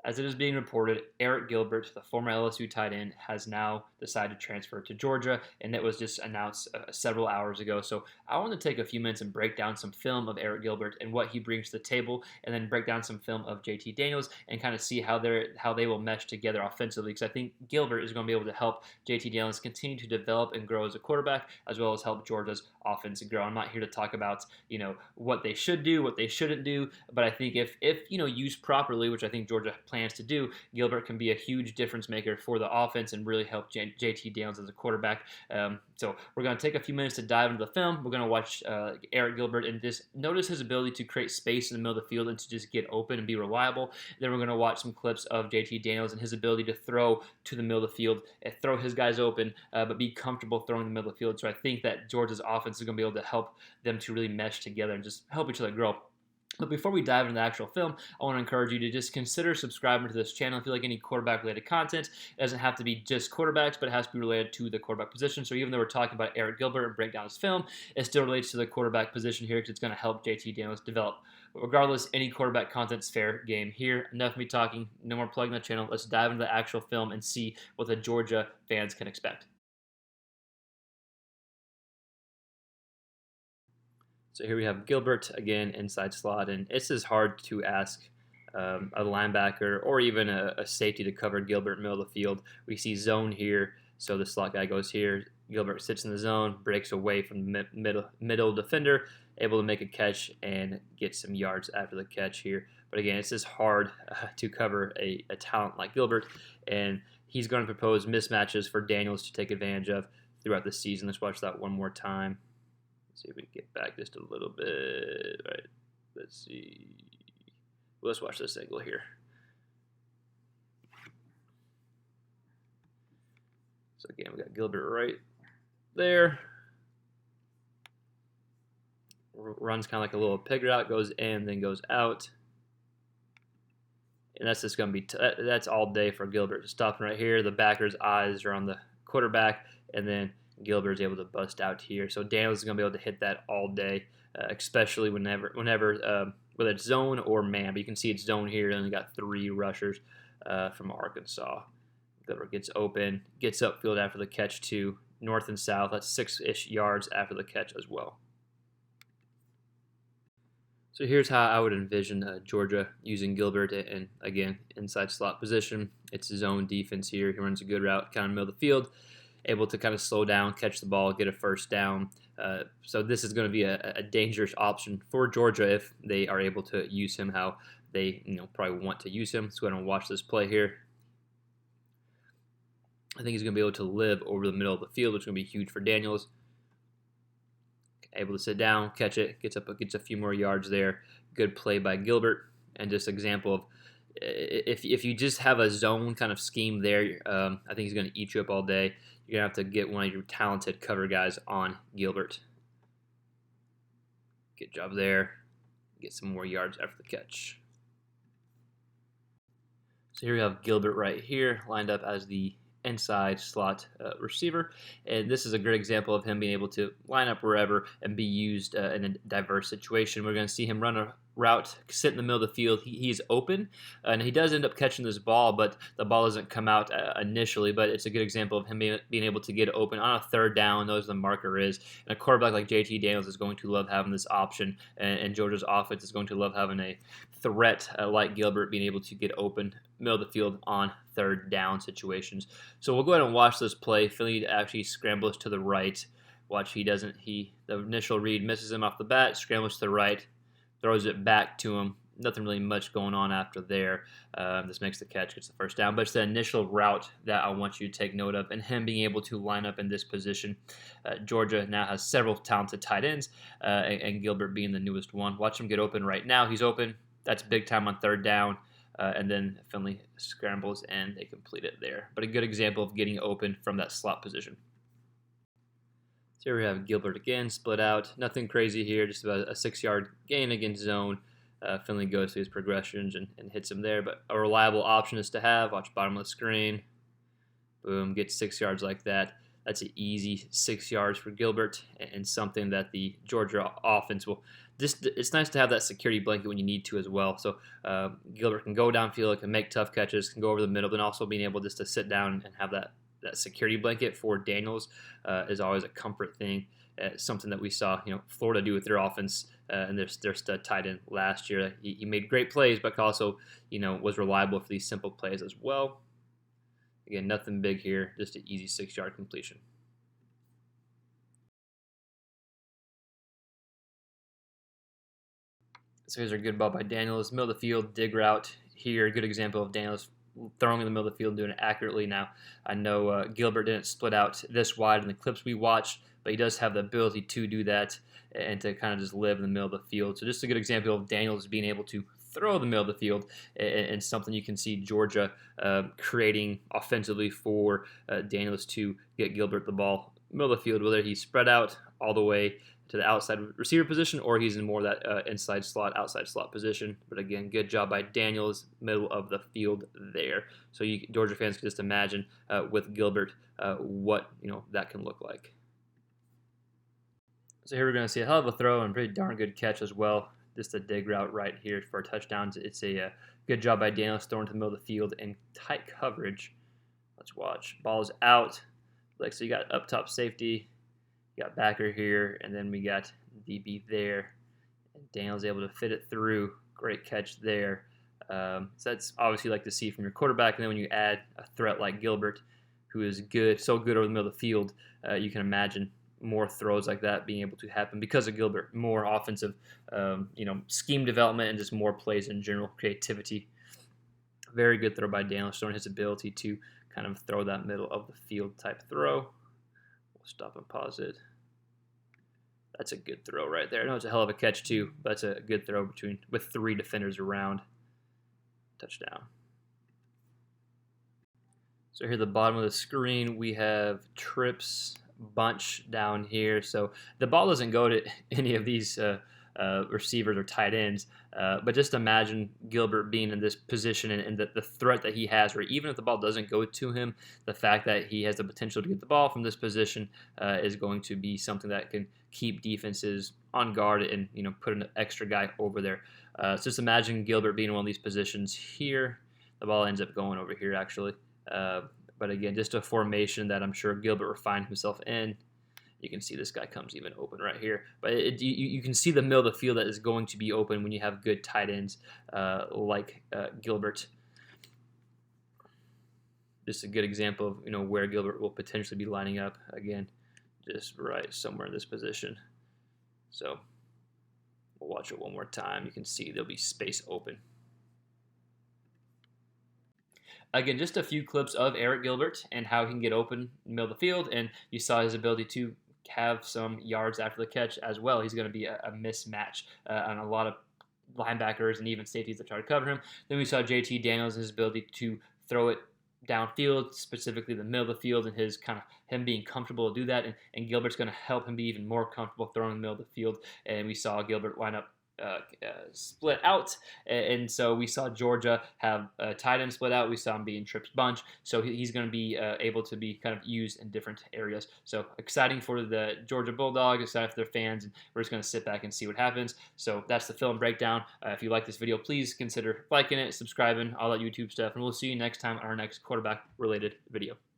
As it is being reported, Arik Gilbert, the former LSU tight end, has now decided to transfer to Georgia, and it was just announced several hours ago. So I want to take a few minutes and break down some film of Arik Gilbert and what he brings to the table, and then break down some film of JT Daniels and kind of see how they will mesh together offensively. Because I think Gilbert is going to be able to help JT Daniels continue to develop and grow as a quarterback, as well as help Georgia's offense grow. I'm not here to talk about what they should do, what they shouldn't do, but I think if used properly, which I think Georgia plans to do, Gilbert can be a huge difference maker for the offense and really help JT Daniels as a quarterback. So we're going to take a few minutes to dive into the film. We're going to watch Arik Gilbert and just notice his ability to create space in the middle of the field and to just get open and be reliable. Then we're going to watch some clips of JT Daniels and his ability to throw to the middle of the field and throw his guys open, but be comfortable throwing in the middle of the field. So I think that Georgia's offense is going to be able to help them to really mesh together and just help each other grow. But before we dive into the actual film, I want to encourage you to just consider subscribing to this channel. If you like any quarterback-related content, it doesn't have to be just quarterbacks, but it has to be related to the quarterback position. So even though we're talking about Arik Gilbert and break down his film, it still relates to the quarterback position here because it's going to help JT Daniels develop. But regardless, any quarterback content's fair game here. Enough of me talking. No more plugging the channel. Let's dive into the actual film and see what the Georgia fans can expect. So here we have Gilbert again, inside slot, and it's just hard to ask a linebacker or even a safety to cover Gilbert middle of the field. We see zone here, so the slot guy goes here. Gilbert sits in the zone, breaks away from the middle defender, able to make a catch and get some yards after the catch here. But again, it's just hard to cover a talent like Gilbert, and he's going to propose mismatches for Daniels to take advantage of throughout the season. Let's watch that one more time. See if we can get back just a little bit. All right, let's see. Well, let's watch this angle here. So again, we got Gilbert right there. Runs kind of like a little pig route, goes in, then goes out. And that's just going to be, that's all day for Gilbert. Just stopping right here. The backer's eyes are on the quarterback, and then Gilbert's able to bust out here. So Daniels is going to be able to hit that all day, especially whenever whether it's zone or man. But you can see it's zone here, and we got 3 rushers from Arkansas. Gilbert gets open, gets upfield after the catch too, north and south. That's 6-ish yards after the catch as well. So here's how I would envision Georgia using Gilbert, and again, inside slot position. It's his own defense here. He runs a good route, kind of middle of the field, able to kind of slow down, catch the ball, get a first down. So this is going to be a dangerous option for Georgia if they are able to use him how they probably want to use him. Let's go ahead and watch this play here. I think he's going to be able to live over the middle of the field, which is going to be huge for Daniels. Able to sit down, catch it, gets a few more yards there. Good play by Gilbert, and just example of if you just have a zone kind of scheme there, I think he's going to eat you up all day. You're going to have to get one of your talented cover guys on Gilbert. Good job there. Get some more yards after the catch. So here we have Gilbert right here, lined up as the inside slot receiver, and this is a great example of him being able to line up wherever and be used in a diverse situation. We're going to see him run a route, sit in the middle of the field. He's open, and he does end up catching this ball, but the ball doesn't come out initially. But it's a good example of him being able to get open on a third down, knows the marker is. And a quarterback like JT Daniels is going to love having this option, and Georgia's offense is going to love having a threat like Gilbert being able to get open middle of the field on third down situations. So we'll go ahead and watch this play. Philly actually scrambles to the right. Watch, the initial read misses him off the bat, scrambles to the right, throws it back to him. Nothing really much going on after there. This makes the catch, gets the first down. But it's the initial route that I want you to take note of, and him being able to line up in this position. Georgia now has several talented tight ends, and Gilbert being the newest one. Watch him get open right now. He's open. That's big time on third down. And then Finley scrambles, and they complete it there. But a good example of getting open from that slot position. So here we have Gilbert again, split out. Nothing crazy here, just about a 6-yard gain against zone. Finley goes through his progressions and hits him there. But a reliable option is to have. Watch bottom of the screen. Boom, gets 6 yards like that. That's an easy 6 yards for Gilbert, and something that the Georgia offense will just it's nice to have that security blanket when you need to as well. So Gilbert can go downfield, can make tough catches, can go over the middle, but also being able just to sit down and have that security blanket for Daniels is always a comfort thing. Something that we saw, Florida do with their offense and their stud tight end last year. He made great plays, but also, was reliable for these simple plays as well. Again, nothing big here, just an easy 6-yard completion. So here's a good ball by Daniels. Middle of the field, dig route here. Good example of Daniels throwing in the middle of the field, doing it accurately. Now, I know Gilbert didn't split out this wide in the clips we watched, but he does have the ability to do that and to kind of just live in the middle of the field. So just a good example of Daniels being able to throw the middle of the field, and something you can see Georgia creating offensively for Daniels to get Gilbert the ball middle of the field, whether he's spread out all the way to the outside receiver position, or he's in more of that inside slot, outside slot position. But again, good job by Daniels, middle of the field there. So Georgia fans can just imagine with Gilbert what that can look like. So here we're going to see a hell of a throw and pretty darn good catch as well. Just a dig route right here for touchdowns. It's a good job by Daniels throwing to the middle of the field in tight coverage. Let's watch. Ball's out. So you got up top safety. You got backer here, and then we got DB there. And Daniel's able to fit it through. Great catch there. So that's obviously like to see from your quarterback. And then when you add a threat like Gilbert, who is good, so good over the middle of the field, you can imagine more throws like that being able to happen because of Gilbert. More offensive, scheme development and just more plays in general, creativity. Very good throw by Daniel, showing his ability to kind of throw that middle of the field type throw. We'll stop and pause it. That's a good throw right there. I know it's a hell of a catch too, but that's a good throw with 3 defenders around. Touchdown. So here at the bottom of the screen, we have trips bunch down here. So the ball doesn't go to any of these receivers or tight ends, but just imagine Gilbert being in this position and the threat that he has, where even if the ball doesn't go to him, the fact that he has the potential to get the ball from this position is going to be something that can keep defenses on guard and put an extra guy over there. So just imagine Gilbert being in one of these positions here. The ball ends up going over here actually. But again, just a formation that I'm sure Gilbert refined himself in. You can see this guy comes even open right here. But you can see the middle of the field that is going to be open when you have good tight ends like Gilbert. Just a good example of where Gilbert will potentially be lining up. Again, just right somewhere in this position. So we'll watch it one more time. You can see there'll be space open. Again, just a few clips of Arik Gilbert and how he can get open in the middle of the field, and you saw his ability to have some yards after the catch as well. He's going to be a mismatch on a lot of linebackers and even safeties that try to cover him. Then we saw JT Daniels and his ability to throw it downfield, specifically the middle of the field, and him being comfortable to do that. And Gilbert's going to help him be even more comfortable throwing in the middle of the field. And we saw Gilbert line up split out, and so we saw Georgia have a tight end split out. We saw him be in trips bunch, so he's going to be able to be kind of used in different areas. So exciting for the Georgia Bulldogs, excited for their fans, and we're just going to sit back and see what happens. So that's the film breakdown. If you like this video, please consider liking it, subscribing, all that YouTube stuff, and we'll see you next time on our next quarterback related video.